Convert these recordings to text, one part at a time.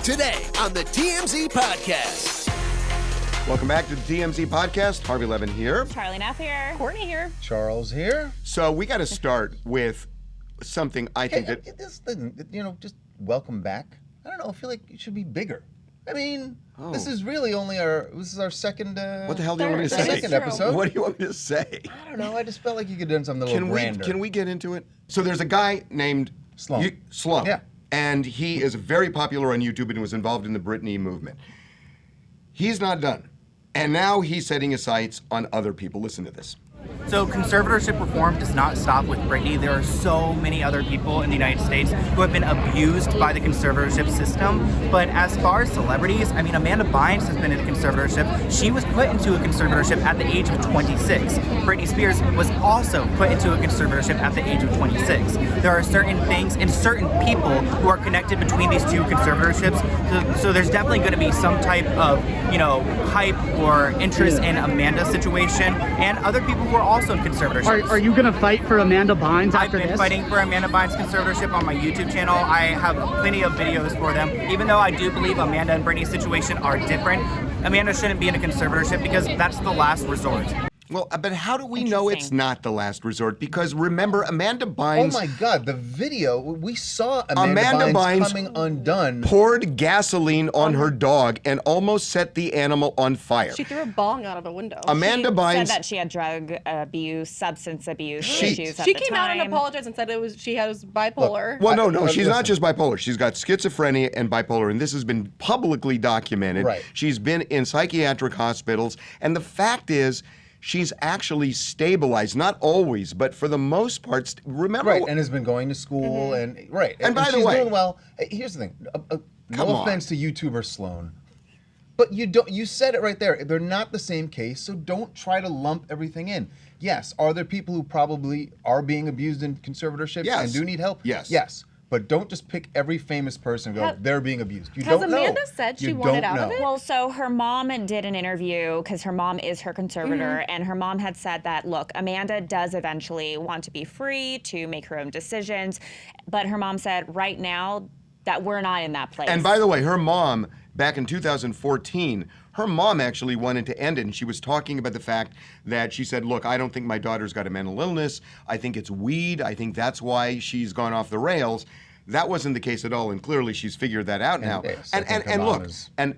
Today on the TMZ Podcast. Welcome back to the TMZ Podcast. Harvey Levin here. Charlie Neff here. Courtney here. Charles here. So we got to start with something I think that... This thing, just welcome back. I don't know, I feel like it should be bigger. I mean, This is really only this is our second... what the hell do you want me to say? Second episode. What do you want me to say? I don't know, I just felt like you could have done something a little grander. Can we get into it? So there's a guy named... Sloan. Sloan. Yeah. And he is very popular on YouTube and was involved in the Britney movement. He's not done. And now he's setting his sights on other people. Listen to this. So conservatorship reform does not stop with Britney. There are so many other people in the United States who have been abused by the conservatorship system. But as far as celebrities, I mean, Amanda Bynes has been in a conservatorship. She was put into a conservatorship at the age of 26. Britney Spears was also put into a conservatorship at the age of 26. There are certain things and certain people who are connected between these two conservatorships. So there's definitely going to be some type of, hype or interest in Amanda's situation and other people who are also in conservatorships. Are you going to fight for Amanda Bynes after this? I've been fighting for Amanda Bynes' conservatorship on my YouTube channel. I have plenty of videos for them. Even though I do believe Amanda and Britney's situation are different, Amanda shouldn't be in a conservatorship because that's the last resort. Well, but how do we know it's not the last resort? Because remember, Amanda Bynes... Oh my God, the video, we saw Amanda Bynes coming undone. Poured gasoline on her dog and almost set the animal on fire. She threw a bong out of a window. Amanda Bynes said that she had drug abuse, substance abuse issues at She the came out and time. apologized and said she was bipolar. Well, no, she's not just bipolar. She's got schizophrenia and bipolar, and this has been publicly documented. Right. She's been in psychiatric hospitals, and the fact is, she's actually stabilized, not always, but for the most part. Remember, Right, and has been going to school, and right. And by the she's way, doing well. Here's the thing. No offense to YouTuber Sloan, but you said it right there. They're not the same case, so don't try to lump everything in. Yes, are there people who probably are being abused in conservatorships and do need help? Yes. Yes. But don't just pick every famous person and go, they're being abused. You Has don't know. Amanda said she wanted out of it? Well, so her mom did an interview because her mom is her conservator, and her mom had said that, look, Amanda does eventually want to be free to make her own decisions, but her mom said right now that we're not in that place. And by the way, her mom, back in 2014, her mom actually wanted to end it, and she was talking about the fact that she said, look, I don't think my daughter's got a mental illness. I think it's weed. I think that's why she's gone off the rails. That wasn't the case at all, and clearly she's figured that out now. Yes, and look, and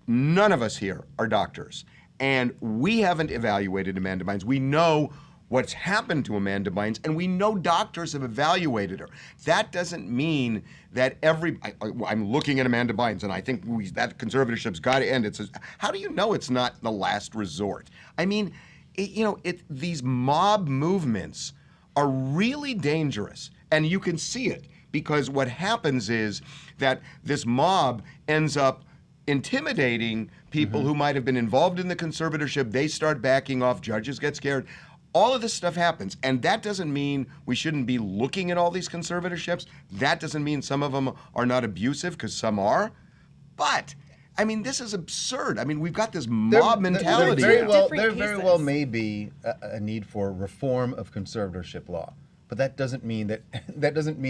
none of us here are doctors, and we haven't evaluated Amanda Bynes. We know what's happened to Amanda Bynes, and we know doctors have evaluated her. That doesn't mean that I'm looking at Amanda Bynes, and I think that conservatorship's got to end. How do you know it's not the last resort? I mean, these mob movements are really dangerous, and you can see it because what happens is that this mob ends up intimidating people who might have been involved in the conservatorship. They start backing off. Judges get scared. All of this stuff happens, and that doesn't mean we shouldn't be looking at all these conservatorships. That doesn't mean some of them are not abusive, because some are. But, I mean, this is absurd. I mean, we've got this mob mentality. There very well may be a need for reform of conservatorship law. But that doesn't mean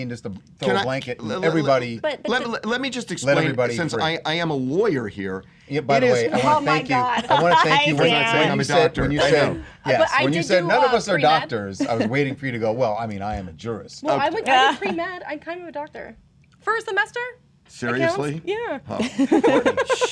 just to throw a blanket and everybody. Let me just explain, since I am a lawyer here. Yeah, by the way, I want to thank you. I want to thank you when I'm a doctor. When you said none of us are doctors, I was waiting for you to go, well, I mean, I am a jurist. Well, I did pre-med. I'm kind of a doctor. First semester? Seriously? Yeah.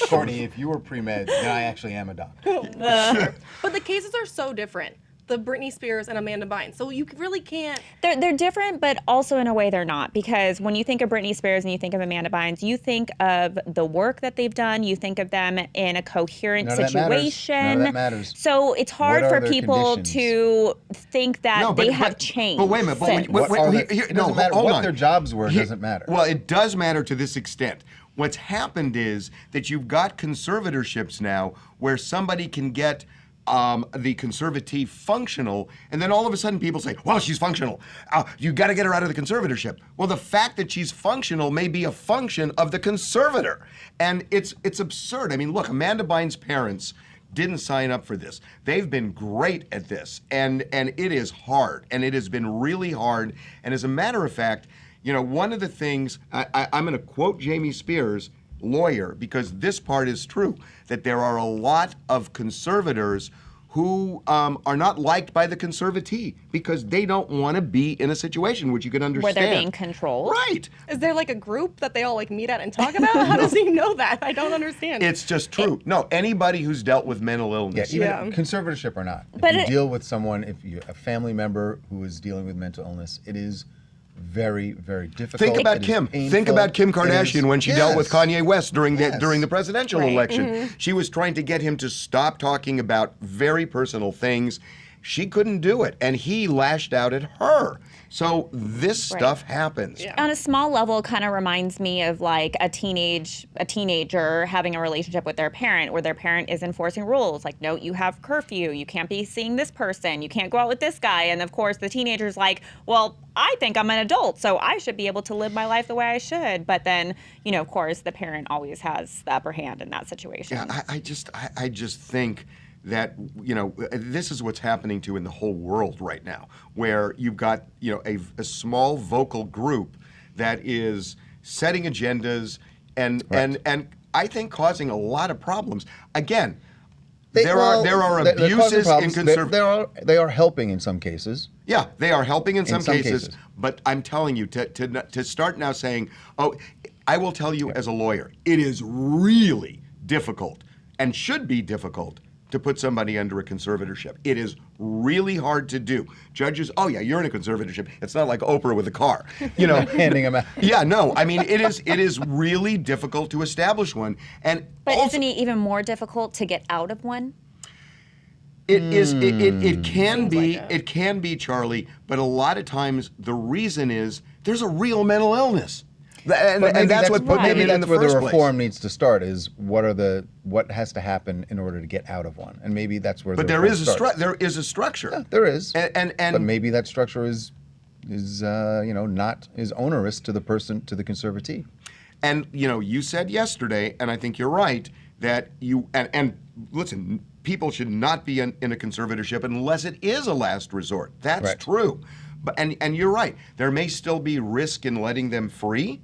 Courtney, if you were pre-med, then I actually am a doctor. But the cases are so different. The Britney Spears and Amanda Bynes. So you really can't... They're different, but also in a way they're not. Because when you think of Britney Spears and you think of Amanda Bynes, you think of the work that they've done. You think of them in a coherent situation. None of that matters. So it's hard for people to think that they have changed. But wait a minute. It doesn't matter what their jobs were. It doesn't matter. Well, it does matter to this extent. What's happened is that you've got conservatorships now where somebody can get the conservatee functional, and then all of a sudden people say, well, she's functional. You got to get her out of the conservatorship. Well, the fact that she's functional may be a function of the conservator. And it's absurd. I mean, look, Amanda Bynes' parents didn't sign up for this. They've been great at this, and it is hard, and it has been really hard. And as a matter of fact, one of the things, I'm going to quote Jamie Spears, lawyer, because this part is true, that there are a lot of conservators who are not liked by the conservatee because they don't want to be in a situation which you can understand. Where they're being controlled. Right. Is there like a group that they all like meet at and talk about? How does he know that? I don't understand. It's just true. No, anybody who's dealt with mental illness. Even conservatorship or not. But if you deal with someone, if you a family member who is dealing with mental illness, it is very, very difficult. Think about It is Kim. painful. Think about Kim Kardashian It is- when she dealt with Kanye West during the presidential Right. election. She was trying to get him to stop talking about very personal things. She couldn't do it, and he lashed out at her. So this stuff happens. On a small level, kind of reminds me of like a teenager having a relationship with their parent, where their parent is enforcing rules like, no, you have curfew, you can't be seeing this person, you can't go out with this guy, and of course the teenager's like, well, I think I'm an adult, so I should be able to live my life the way I should. But then, you know, of course, the parent always has the upper hand in that situation. Yeah, I just think that, you know, this is what's happening in the whole world right now, where you've got, you know, a small vocal group that is setting agendas and I think causing a lot of problems. Again, there are abuses in conservative. They are helping in some cases. Yeah, they are helping in some cases. But I'm telling you, to start now saying, oh, I will tell you as a lawyer, it is really difficult and should be difficult to put somebody under a conservatorship. It is really hard to do. Judges, oh yeah, you're in a conservatorship. It's not like Oprah with a car, you know. Handing them out. Yeah, no, I mean, it is really difficult to establish one. But isn't it even more difficult to get out of one? It is. It can be. It can be, Charlie. But a lot of times the reason is there's a real mental illness, and that's what put me in the where first the place. reform needs to start. Is what has to happen in order to get out of one, and maybe that's where. But the there reform is starts. there is a structure. Yeah, there is. And but maybe that structure is you know, not as onerous to the conservatee. And you know, you said yesterday, and I think you're right, that you and listen, people should not be in a conservatorship unless it is a last resort. That's true. But and you're right. There may still be risk in letting them free,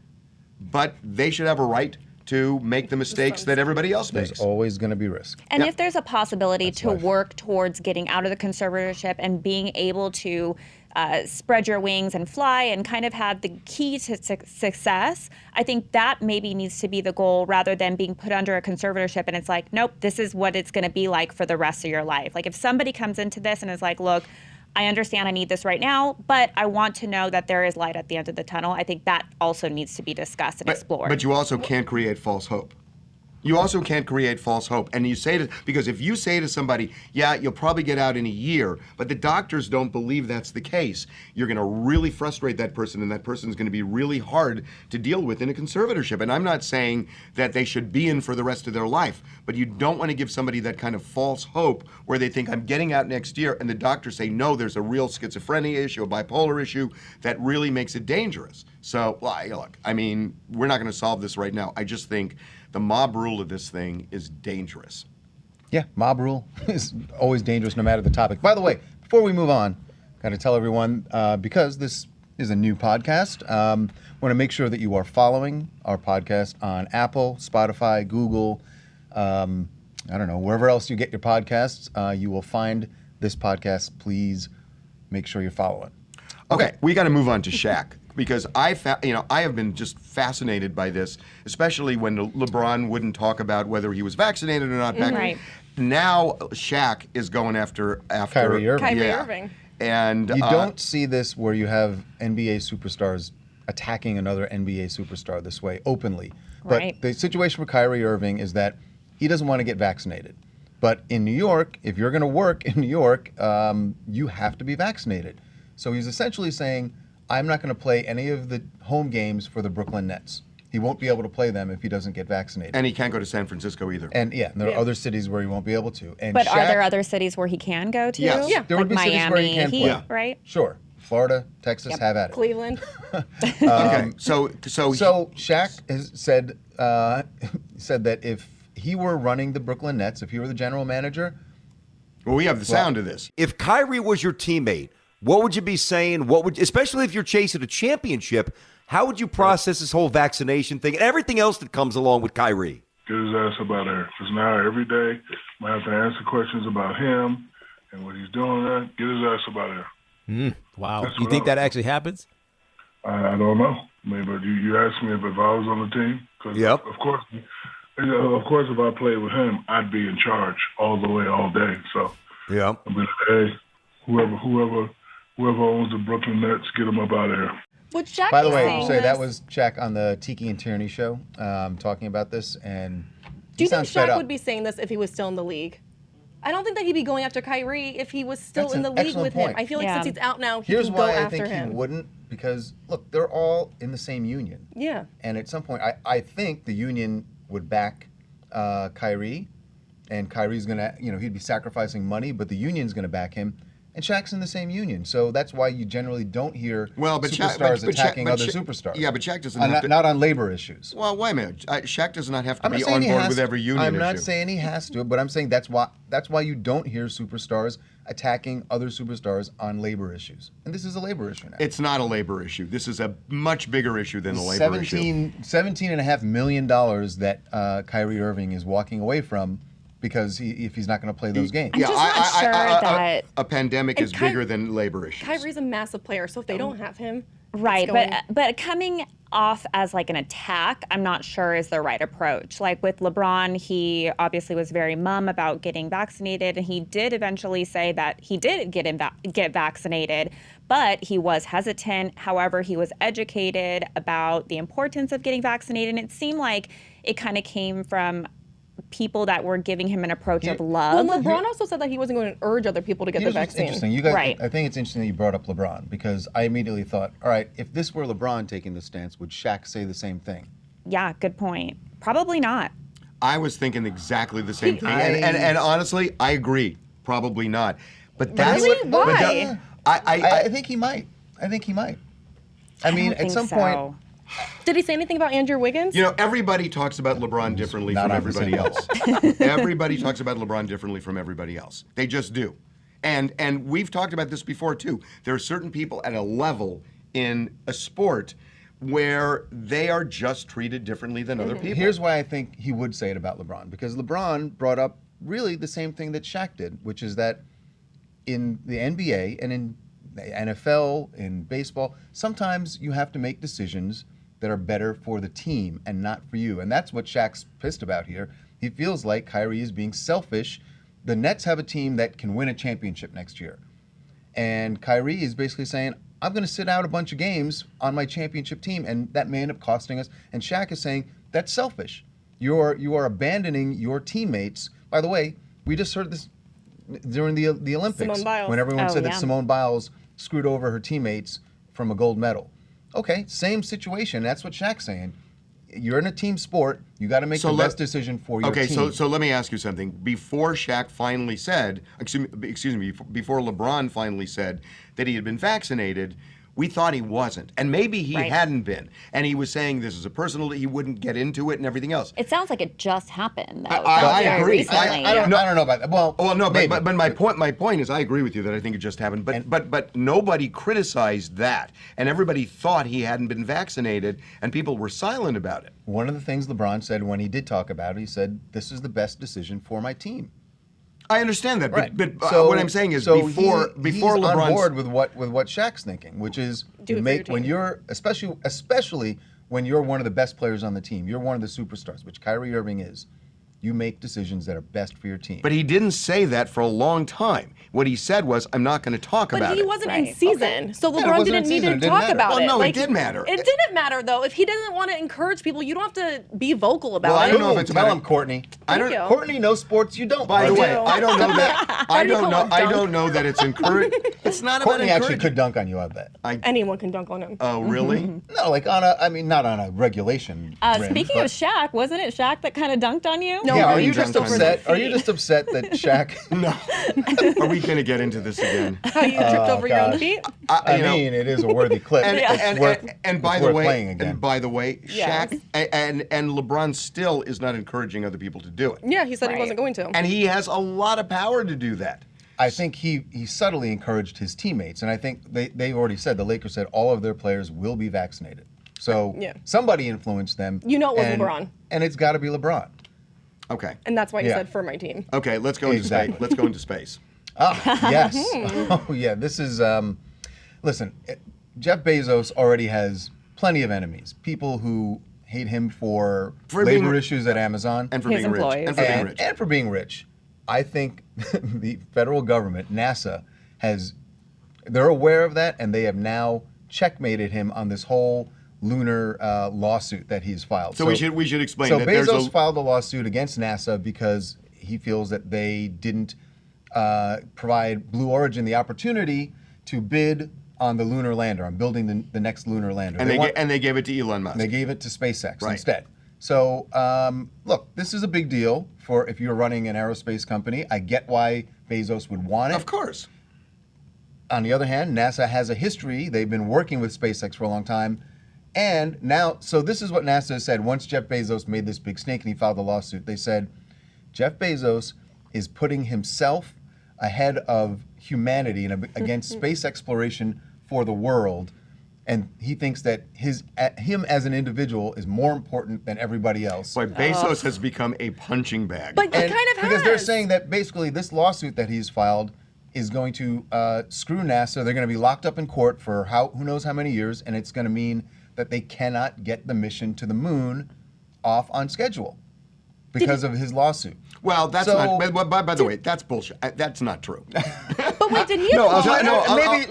but they should have a right to make the mistakes that everybody else makes. There's always going to be risk. And if there's a possibility to work towards getting out of the conservatorship and being able to spread your wings and fly and kind of have the key to success, I think that maybe needs to be the goal rather than being put under a conservatorship and it's like, nope, this is what it's going to be like for the rest of your life. Like if somebody comes into this and is like, look, I understand I need this right now, but I want to know that there is light at the end of the tunnel. I think that also needs to be discussed and explored. But you also can't create false hope. You also can't create false hope. And you say because if you say to somebody, yeah, you'll probably get out in a year, but the doctors don't believe that's the case, you're going to really frustrate that person, and that person is going to be really hard to deal with in a conservatorship. And I'm not saying that they should be in for the rest of their life, but you don't want to give somebody that kind of false hope where they think, I'm getting out next year, and the doctors say, no, there's a real schizophrenia issue, a bipolar issue, that really makes it dangerous. So, well, look, I mean, we're not going to solve this right now. I just think the mob rule of this thing is dangerous. Yeah, mob rule is always dangerous no matter the topic. By the way, before we move on, got to tell everyone, because this is a new podcast, want to make sure that you are following our podcast on Apple, Spotify, Google, I don't know, wherever else you get your podcasts, you will find this podcast. Please make sure you're following. Okay, we got to move on to Shaq. Because I have been just fascinated by this, especially when LeBron wouldn't talk about whether he was vaccinated or not. Right. Now Shaq is going after Kyrie Irving. Kyrie Irving. And you don't see this where you have NBA superstars attacking another NBA superstar this way openly. But the situation with Kyrie Irving is that he doesn't want to get vaccinated. But in New York, if you're going to work in New York, you have to be vaccinated. So he's essentially saying, I'm not going to play any of the home games for the Brooklyn Nets. He won't be able to play them if he doesn't get vaccinated. And he can't go to San Francisco either. And there are other cities where he won't be able to. And but are there other cities where he can go to? Yes. Yeah. There would be cities where he can play. Right? Sure. Florida, Texas, have at it. Cleveland. Okay, so Shaq has said that if he were running the Brooklyn Nets, if he were the general manager. Well, we have the sound of this. If Kyrie was your teammate, what would you be saying? Especially if you're chasing a championship, How would you process this whole vaccination thing and everything else that comes along with Kyrie? Get his ass up out of here. Because now every day I'm going to have to answer questions about him and what he's doing. Get his ass up out of here. Wow. You think that actually happens? I don't know. Maybe you asked me if I was on the team. Cause Yep. Of course, if I played with him, I'd be in charge all the way, all day. So Yeah. I'd be like, hey, whoever owns the Brooklyn Nets, get him up out of here. Would Shaq By the be way, saying say that this? was Shaq on the Tiki and Tyranny show talking about this, and Do you think sounds fed Shaq up. would be saying this if he was still in the league? I don't think that he'd be going after Kyrie if he was still That's in the an league excellent with point. him. I feel like Yeah. since he's out now, he Here's can go why I after think him. he wouldn't, because look, they're all in the same union. Yeah. And at some point, I think the union would back Kyrie, and Kyrie's gonna, he'd be sacrificing money, but the union's gonna back him, and Shaq's in the same union. So that's why you generally don't hear superstars attacking other superstars. Yeah, but Shaq doesn't have to. Not on labor issues. Well, wait a minute. Shaq does not have to I'm not be saying on he board has with to. every union I'm not issue. saying he has to, but I'm saying that's why you don't hear superstars attacking other superstars on labor issues. And this is a labor issue now. It's not a labor issue. This is a much bigger issue than the labor issue. $17.5 million that Kyrie Irving is walking away from because if he's not going to play those games. I'm just not sure that a pandemic And is bigger than labor issues. Kyrie's a massive player, so if they don't have him, Right, it's going- but coming off as like an attack, I'm not sure is the right approach. Like with LeBron, he obviously was very mum about getting vaccinated, and he did eventually say that he did get vaccinated, but he was hesitant. However, he was educated about the importance of getting vaccinated, and it seemed like it kind of came from people that were giving him an approach of love. Well, LeBron also said that he wasn't going to urge other people to get the Here's what's vaccine. interesting. You guys, Right. I think it's interesting that you brought up LeBron because I immediately thought, all right, if this were LeBron taking this stance, would Shaq say the same thing? Yeah, good point. Probably not. I was thinking exactly the same thing, and honestly, I agree. Probably not. But that's Really? but Why? I think he might. I think he might. I mean, don't at think some so. point, Did he say anything about Andrew Wiggins? Everybody talks about LeBron differently Not from on the everybody same else. Everybody talks about LeBron differently from everybody else. They just do. And we've talked about this before too. There are certain people at a level in a sport where they are just treated differently than other people. here's why I think he would say it about LeBron. Because LeBron brought up really the same thing that Shaq did, which is that in the NBA and in the NFL, in baseball, sometimes you have to make decisions that are better for the team and not for you. And that's what Shaq's pissed about here. He feels like Kyrie is being selfish. The Nets have a team that can win a championship next year. And Kyrie is basically saying, I'm going to sit out a bunch of games on my championship team, and that may end up costing us. And Shaq is saying, that's selfish. You are abandoning your teammates. By the way, we just heard this during the Olympics Simone Biles. when everyone Oh, said yeah. that Simone Biles screwed over her teammates from a gold medal. Okay, same situation. That's what Shaq's saying. You're in a team sport. You got to make the best decision for your team. Okay, so let me ask you something. Before Shaq finally said, excuse me, before LeBron finally said that he had been vaccinated, we thought he wasn't. And maybe he Right. hadn't been. And he was saying this is a personal, he wouldn't get into it and everything else. It sounds like it just happened, though. It I sounds very agree. recently. I don't know about that. Well, No, maybe. but my point is, I agree with you that I think it just happened. But nobody criticized that, and everybody thought he hadn't been vaccinated, and people were silent about it. One of the things LeBron said when he did talk about it, he said, "This is the best decision for my team." I understand that, Right. but So- what I'm saying is so before he's LeBron's on board with what Shaq's thinking, which is Do you it for make your when team. you're especially when you're one of the best players on the team, you're one of the superstars, which Kyrie Irving is. You make decisions that are best for your team. But he didn't say that for a long time. What he said was, I'm not going to talk But about he it. wasn't Right. in season, so Yeah, it LeBron wasn't didn't in need season. It to didn't talk matter. about Well, it. no, it did matter. It didn't matter though. If he doesn't want to encourage people, you don't have to be vocal about Well, I it. don't know if it's Tell about him, Courtney. I don't. you. Courtney knows sports. You don't. By the I way, do. I don't know that. Why do you call it I dunk? don't know that it's encouraged. It's not about Courtney actually encouraging. could dunk on you, I bet. Anyone can dunk on him. Oh, really? No, like not on a regulation. rim, Speaking but- of Shaq, wasn't it Shaq that kind of dunked on you? No, yeah, are he you just dunked on me. upset? Are you just upset that Shaq? No. Are we going to get into this again? How you tripped over your own gosh. feet? I mean, it is a worthy clip. And, It's and, worth- and by it's the worth way, playing again. Yes. Shaq and LeBron still is not encouraging other people to do it. Yeah, he said he Right. wasn't going to. And he has a lot of power to do that. I think he subtly encouraged his teammates, and I think they already said, the Lakers said all of their players will be vaccinated. So somebody influenced them. You know it was LeBron. And it's got to be LeBron. Okay. And that's why you said for my team. Okay, let's go into space. Let's go into space. Yes. Oh, yeah. This is, listen, Jeff Bezos already has plenty of enemies. People who hate him for labor issues at Amazon. And for being rich. And for being rich. I think the federal government, NASA, they're aware of that, and they have now checkmated him on this whole lunar lawsuit that he's filed. So we should explain. So that Bezos filed a lawsuit against NASA because he feels that they didn't provide Blue Origin the opportunity to bid on the lunar lander, on building the next lunar lander. And they gave it to Elon Musk. They gave it to SpaceX instead. So look, this is a big deal for if you're running an aerospace company. I get why Bezos would want it. Of course. On the other hand, NASA has a history. They've been working with SpaceX for a long time. And now, so this is what NASA said once Jeff Bezos made this big snake and he filed the lawsuit. They said, Jeff Bezos is putting himself ahead of humanity and against space exploration for the world. And he thinks that him as an individual is more important than everybody else. Boy, Bezos has become a punching bag. But he kind of has. Because they're saying that basically this lawsuit that he's filed is going to screw NASA. They're going to be locked up in court for who knows how many years, and it's going to mean that they cannot get the mission to the moon off on schedule because of his lawsuit. Well, that's not. By the way, that's bullshit. That's not true. But wait, did he?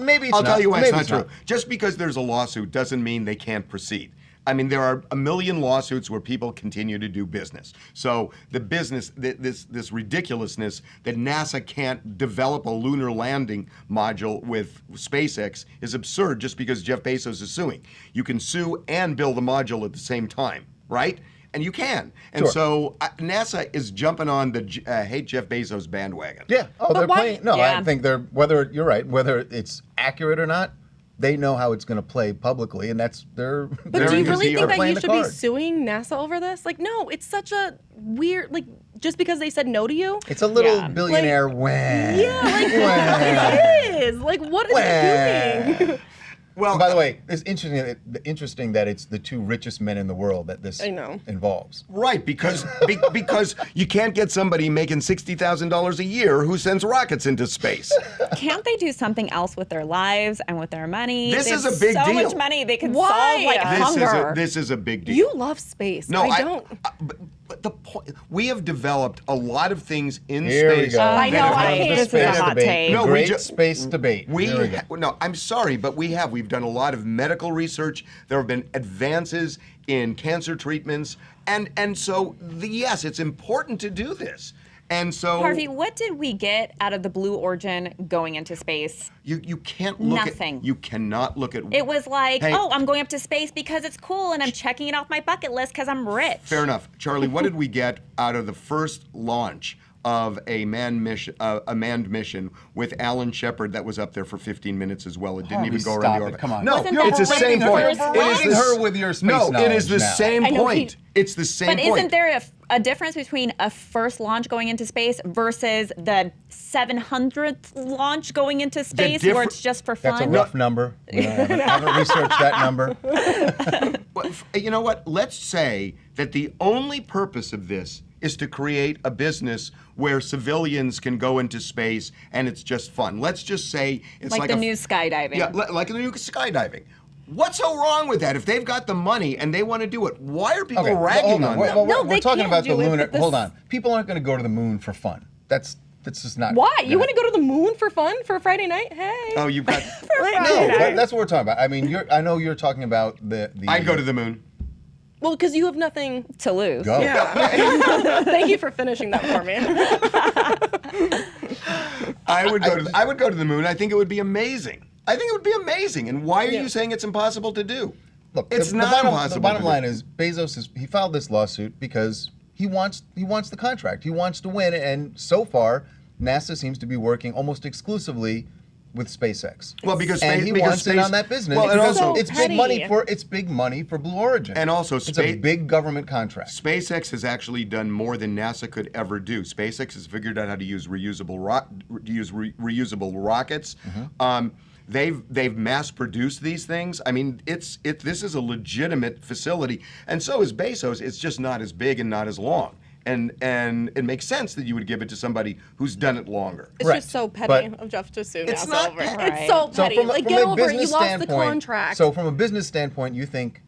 Maybe it's I'll tell you why it's maybe not true. Just because there's a lawsuit doesn't mean they can't proceed. I mean, there are a million lawsuits where people continue to do business. So the business, this ridiculousness that NASA can't develop a lunar landing module with SpaceX is absurd just because Jeff Bezos is suing. You can sue and build the module at the same time, right? And you can. And so NASA is jumping on the hate Jeff Bezos bandwagon. Yeah. Oh, they're playing. No, I think whether you're right, whether it's accurate or not, they know how it's going to play publicly, and that's their. But do you really think that you should be suing NASA over this? Like, no, it's such a weird, like, just because they said no to you. It's a little billionaire wham. Yeah, it is. Like, what is it doing? Well, by the way, it's interesting that it's the two richest men in the world that this involves. Right, because you can't get somebody making $60,000 a year who sends rockets into space. Can't they do something else with their lives and with their money? This is a big deal. So much money they could solve like hunger. This is a big deal. You love space. No, I don't. But the point, we have developed a lot of things in Here space. We go. I know. This is a hot take. No, great space debate. No, I'm sorry, but we've done a lot of medical research. There have been advances in cancer treatments, and so yes, it's important to do this. And so, Harvey, what did we get out of the Blue Origin going into space? You can't look Nothing. You cannot look at. It was like, I'm going up to space because it's cool and I'm checking it off my bucket list because I'm rich. Fair enough, Charlie. What did we get out of the first launch of a manned mission with Alan Shepard that was up there for 15 minutes as well? It didn't even go around the orbit. Come on. No, it's the same point. It is her with your space knowledge. No, it is the same point. It's the same point. But isn't there a difference between a first launch going into space versus the 700th launch going into space where it's just for fun? That's a rough number. I haven't researched that number. Well, you know what? Let's say that the only purpose of this is to create a business where civilians can go into space and it's just fun. Let's just say it's like the new skydiving. Yeah, like the new skydiving. What's so wrong with that? If they've got the money and they want to do it, why are people ragging on them? No, we're talking about the lunar. Hold on. People aren't going to go to the moon for fun. That's just not. Why? You want to go to the moon for fun for Friday night? Hey. Oh, you've got. No, but that's what we're talking about. I mean, I know you're talking about the. I'd go to the moon. Well, because you have nothing to lose. Go. Yeah. Thank you for finishing that for me. I would go to the moon. I think it would be amazing. And why are you saying it's impossible to do? Look, it's not impossible. The bottom line is Bezos he filed this lawsuit because he wants the contract. He wants to win, and so far NASA seems to be working almost exclusively with SpaceX. Well, because he wants in on that business. Well, and also it's big money for Blue Origin. And also, it's a big government contract. SpaceX has actually done more than NASA could ever do. SpaceX has figured out how to use reusable rockets. They've mass-produced these things. I mean, this is a legitimate facility, and so is Bezos. It's just not as big and not as long. And it makes sense that you would give it to somebody who's done it longer. It's just so petty of Jeff to sue it's NASA not, over it. Right. It's so petty. from like, a get over it. You business lost the standpoint- contract. So from a business standpoint, you think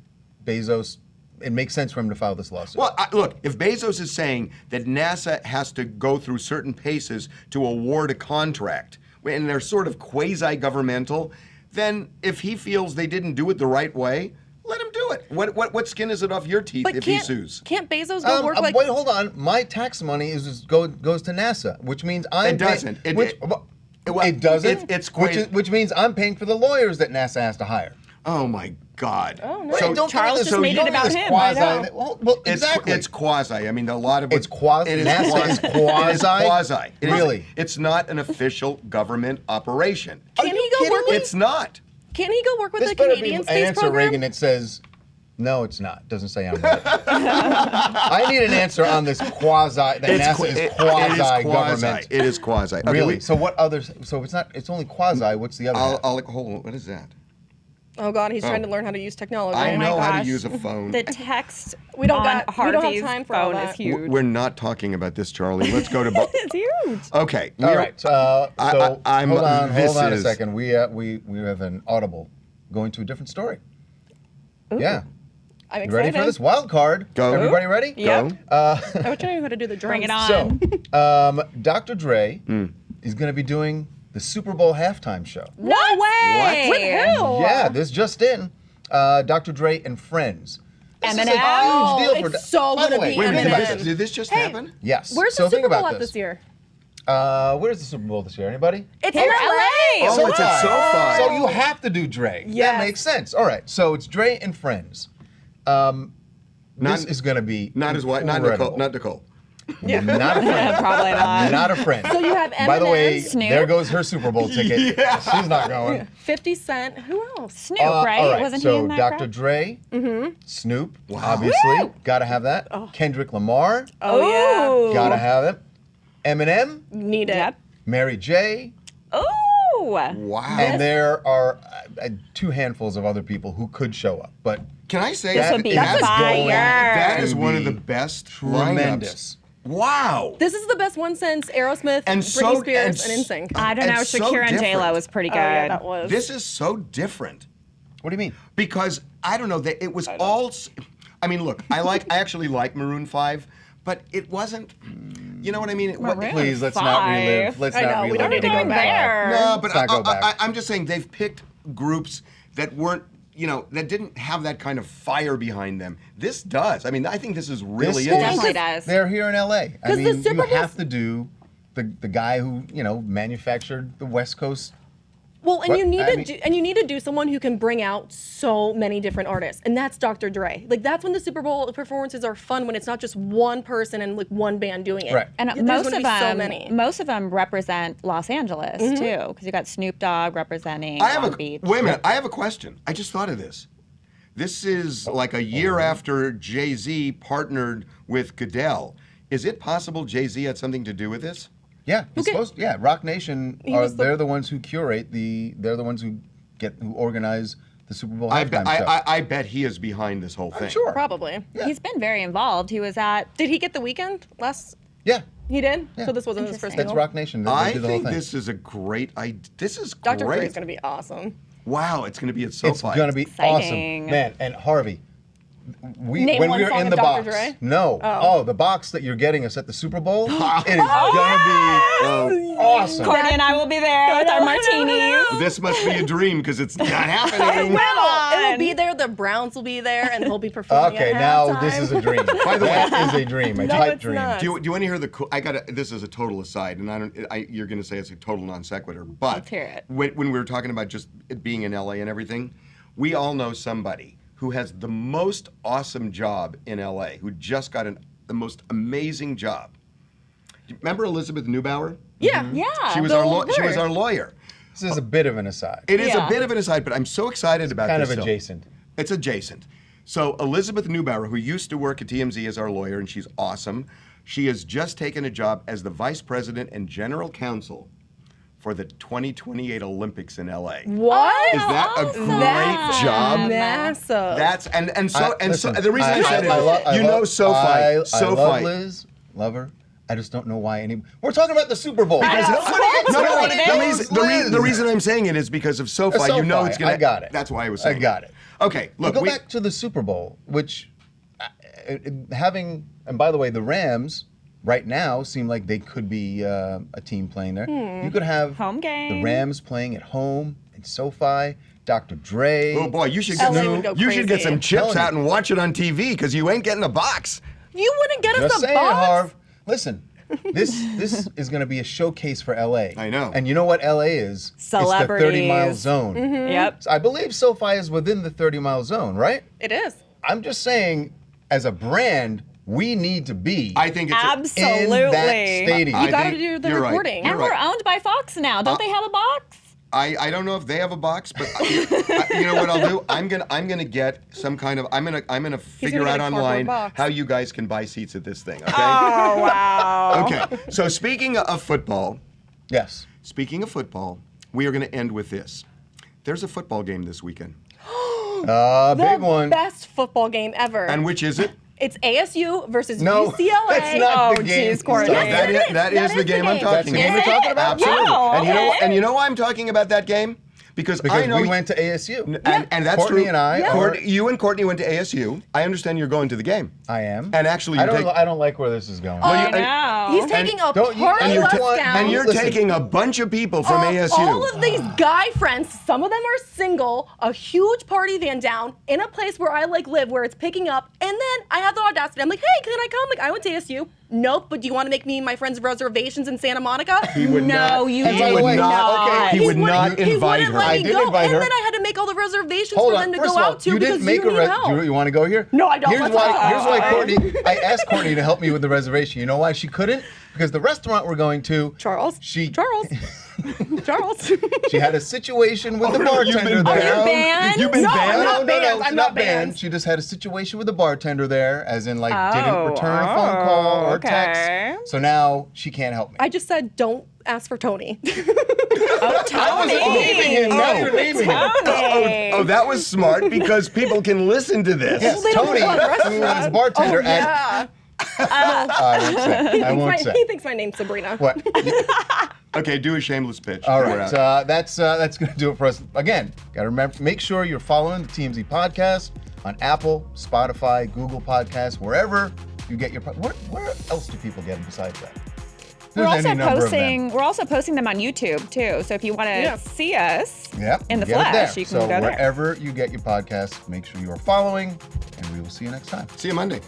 Bezos, it makes sense for him to file this lawsuit? Well, look, if Bezos is saying that NASA has to go through certain paces to award a contract, and they're sort of quasi-governmental, then if he feels they didn't do it the right way, let him do it. What skin is it off your teeth if he sues? Can't Bezos go work like... Wait, hold on. My tax money goes to NASA, which means I'm... It doesn't. It doesn't? Which means I'm paying for the lawyers that NASA has to hire. Oh, my God. Oh, no. So Charles just made it about him. Well, exactly. It's quasi. I mean, a lot of It's quasi. NASA is quasi. It is quasi. Really? It's not an official government operation. Can he go work with... It's not. Can he go work with This the better Canadian be space an answer, program? Reagan, that says, no, it's not. Doesn't say I'm right. I need an answer on this quasi, that NASA is quasi-government. It is quasi. Okay, Really? So what others, so it's not, it's only quasi, what's the other half? Hold on, what is that? Oh God, he's trying to learn how to use technology. I Oh my know how to gosh. use a phone. The text We don't on got- we don't have Harvey's time for all phone that. is huge. We're not talking about this, Charlie. Let's go to... It's huge. Okay. All right. So hold on this a is- second. We have an audible going to a different story. Yeah. I'm You excited. ready for this wild card? Go. Everybody ready? Yep. I wish I knew how to do the drums. Bring it on. So, Dr. Dre is going to be doing the Super Bowl halftime show. No way. With who? Yeah, this just in. Dr. Dre and Friends. This is a Eminem. huge deal for. It's so By the gonna way, be Wait a minute, Eminem. did this just happen? Yes. Where's so the think Super Bowl about at this year? Where's the Super Bowl this year? Anybody? It's Here, in LA. Oh, it's at SoFi. So you have to do Dre. Yes. That makes sense. All right. So it's Dre and Friends. This is going to be Not his wife, not incredible. Nicole. Not a friend. Probably not. Not a friend. So you have By the way, Eminem, Snoop. there goes her Super Bowl ticket. She's not going. 50 Cent. Who else? Snoop, All right? Wasn't so he in that Dr. crowd? Dre, Snoop, obviously, gotta have that. Kendrick Lamar, Oh, gotta have it. Eminem, Need it. Yep. Mary J, Oh. Wow. and there are two handfuls of other people who could show up, but Can I say This that? would be that's fire. going- That is to one of be the best tremendous. lineups. Wow. This is the best one since Aerosmith, And Britney so- Spears, and and NSYNC. I don't know. It's so Shakira and J-Lo different. was pretty good. Oh, yeah, that was. This is so different what do you mean? because I don't know that it was all. I mean, look, I actually like Maroon 5, but it wasn't. You know what I mean? Please, let's not relive. Let's I not know, we relive. don't need to go it. back. No, but Let's not go back. I'm just saying they've picked groups that weren't, that didn't have that kind of fire behind them. This does. I mean, I think this is really This it. Definitely does. They're here in LA. I 'Cause the mean, Super you Bowl- have to do the guy who manufactured the West Coast. Well, and But, you need I to mean- you need to do someone who can bring out so many different artists, and that's Dr. Dre. Like that's when the Super Bowl performances are fun when it's not just one person and like one band doing it. Right. And There's most gonna of be so them, many. most of them represent Los Angeles too, because you got Snoop Dogg representing Long Beach. Wait a minute. I have a question. I just thought of this. This is like a year after Jay-Z partnered with Goodell. Is it possible Jay-Z had something to do with this? Yeah, he's supposed. Yeah, Rock Nation they're the ones who curate they're the ones who organize the Super Bowl halftime show. I bet he is behind this whole thing. Sure. Probably. Yeah. He's been very involved. He was at. Did he get the weekend last? Yeah, He did. Yeah. So this wasn't his first Interesting. that's single. Rock Nation. They I do the whole think thing. this is a great idea. This is Dr. great. Dre is gonna be awesome. Wow, it's going to be at SoFi. It's gonna be Exciting. awesome, man. And Harvey, Name when one we were song in of the Dr. box. Dre? No, the box that you're getting us at the Super Bowl. It is gonna be awesome. Courtney and I will be there with our martinis. This must be a dream because it's not happening. It'll be there. The Browns will be there, and he'll be performing. Okay, at now halftime. this is a dream. By the way, that is a dream, a No, pipe it's dream. not. Do you want to hear the? This is a total aside, and you're going to say it's a total non sequitur. But Let's hear it. When we were talking about just it being in LA and everything, we all know somebody who has the most awesome job in LA, who just got the most amazing job. Remember Elizabeth Neubauer? Yeah. Yeah. She was the our old she was lawyer. our lawyer. This is a bit of an aside. It is Yeah. a bit of an aside, but I'm so excited about Kind this. of still. adjacent. It's adjacent. So Elizabeth Neubauer, who used to work at TMZ as our lawyer, and she's awesome, she has just taken a job as the vice president and general counsel for the 2028 Olympics in LA. What? Is that a great job? Massive. That's so Listen, the reason I said SoFi. I love Liz, love her. I just don't know why we're talking about the Super Bowl. Because the reason I'm saying it is because of SoFi. You know it's gonna. I got it. That's why I was saying. I got it. Okay, look. Go back to the Super Bowl, which and by the way, the Rams right now seem like they could be a team playing there. You could have home game. The Rams playing at home in SoFi. Dr. Dre. Oh boy, you should get some chips out and watch it on TV because you ain't getting a box. You wouldn't get us a box. Harv. Listen, this is going to be a showcase for LA. I know. And you know what LA is? Celebrities. It's the 30-mile zone. Mm-hmm. Yep. So I believe SoFi is within the 30-mile zone, right? It is. I'm just saying, as a brand, we need to be. I think it's absolutely in that stadium. You got to do the recording. Right. And we're owned by Fox now. Don't they have a box? I don't know if they have a box, but you know what I'll do? I'm gonna get some kind of I'm gonna figure out online how you guys can buy seats at this thing. Okay. Oh wow. Okay. So speaking of football. Yes. Speaking of football, we are gonna end with this. There's a football game this weekend. Big one. Best football game ever. And which is it? It's ASU versus no, UCLA. That's not the game. Geez, Courtney. That is the game I'm talking That's the game we're talking about? Absolutely. Wow, And you know why I'm talking about that game? Because I know we went to ASU. And that's Courtney true. And I. You and Courtney went to ASU. I understand you're going to the game. I am. And actually, I don't like where this is going. I know. He's taking a party bus down. And you're taking a bunch of people from ASU. All of these guy friends, some of them are single, a huge party van down in a place where I live, where it's picking up. And then I have the audacity. I'm like, hey, can I come? Like, I went to ASU. Nope, but do you want to make me and my friends reservations in Santa Monica? He would no, not. you He did would not. not. He would not invite her. I did invite her. And then I had to make all the reservations Hold for on. them to First go of all, out to you because didn't make you need help. You want to go here? No, I don't. Here's Let's why. not. Here's why Courtney. I asked Courtney to help me with the reservation. You know why she couldn't? Because the restaurant we're going to, Charles. She had a situation with the bartender there. Are you banned? You've been banned? No, I'm not banned. She just had a situation with the bartender there, as in didn't return a phone call or text. So now she can't help me. I just said don't ask for Tony. Tony. Now you're naming him. Oh, that was smart because people can listen to this. Yes, Tony, who was bartender at. I won't say. He thinks my name's Sabrina. What? Okay, do a shameless pitch. All right, that's going to do it for us. Again, got to remember, make sure you're following the TMZ podcast on Apple, Spotify, Google Podcasts, wherever you get your. Where else do people get them besides that? We're also posting them on YouTube too. So if you want to see us in the flesh, you can go there. So wherever you get your podcasts, make sure you are following, and we will see you next time. See you Monday.